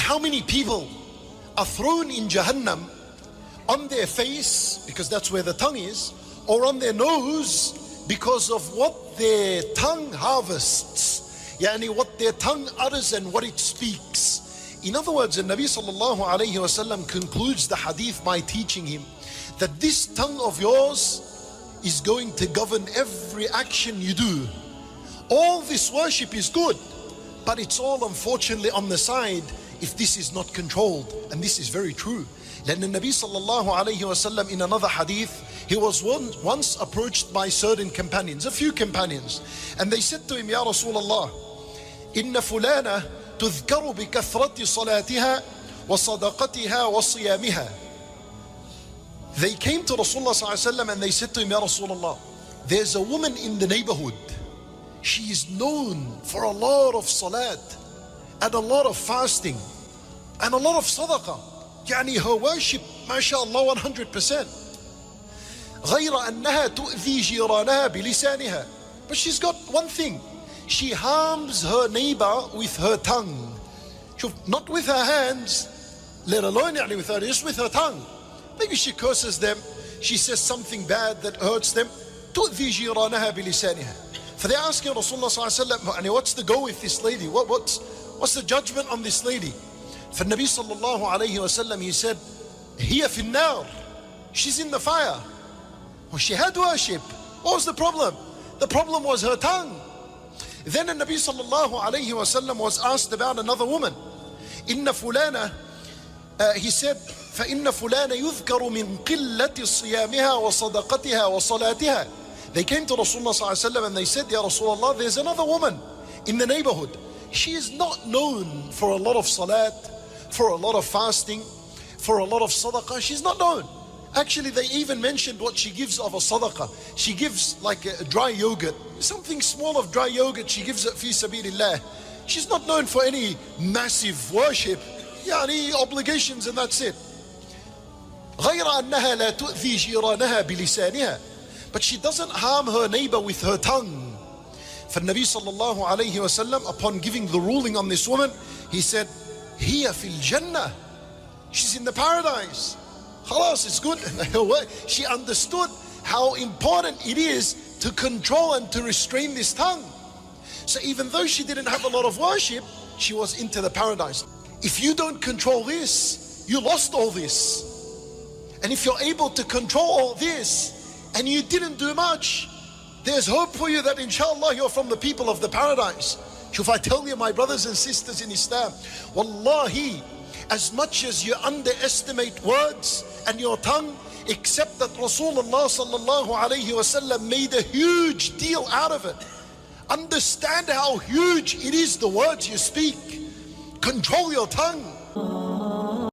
how many people are thrown in Jahannam on their face, because that's where the tongue is, or on their nose because of what their tongue harvests, yani what their tongue utters and what it speaks. In other words, the Nabi sallallahu alayhi wasallam concludes the hadith by teaching him that this tongue of yours is going to govern every action you do. All this worship is good, but it's all unfortunately on the side if this is not controlled. And this is very true. Then the Nabi sallallahu alayhi wasallam in another hadith, he was once approached by certain companions, a few companions, and they said to him, Ya Rasulullah, inna fulana tuzkaru bi kathrati salatiha wa sadaqatiha wa siyamiha. They came to Rasulullah sallallahu alayhi wasallam and they said to him, Ya Rasulullah, there's a woman in the neighborhood. She is known for a lot of salat and a lot of fasting and a lot of sadaqah. Yani her worship, mashallah, 100%. غير أنها تؤذي جيرانها بلسانها. But she's got one thing. She harms her neighbor with her tongue. Not with her hands, let alone يعني with her, just with her tongue. Maybe she curses them, she says something bad that hurts them. تؤذي جيرانها بلسانها. For they're asking Rasulullah sallallahu alaihi wasallam, what's the go with this lady? What's the judgment on this lady? For Nabi sallallahu alayhi wasallam, he said, هي في النار. She's in the fire. Well, she had worship. What was the problem? The problem was her tongue. Then the Nabi sallallahu alayhi wasallam was asked about another woman. إن فلانة, he said, فإن فلانة يذكر من قلة صيامها وصدقتها وصلاتها. They came to Rasulullah sallallahu alayhi wasallam and they said, Ya Rasulullah, there's another woman in the neighborhood. She is not known for a lot of salat, for a lot of fasting, for a lot of sadaqah. She's not known. Actually, they even mentioned what she gives of a sadaqah. She gives like a dry yogurt, something small of dry yogurt. She gives it fi sabilillah. She's not known for any massive worship, any obligations, and that's it. غير أنها لا تؤذي جيرانها بلسانها. But she doesn't harm her neighbor with her tongue. For Nabi sallallahu alayhi wasallam, upon giving the ruling on this woman, he said, هي في الجنة. She's in the paradise. Khalas, it's good. She understood how important it is to control and to restrain this tongue. So even though she didn't have a lot of worship, she was into the paradise. If you don't control this, you lost all this. And if you're able to control all this and you didn't do much, there's hope for you that inshallah you're from the people of the paradise. If I tell you, my brothers and sisters in Islam, wallahi, as much as you underestimate words and your tongue, except that Rasulullah sallallahu alayhi wasallam made a huge deal out of it. Understand how huge it is, the words you speak. Control your tongue.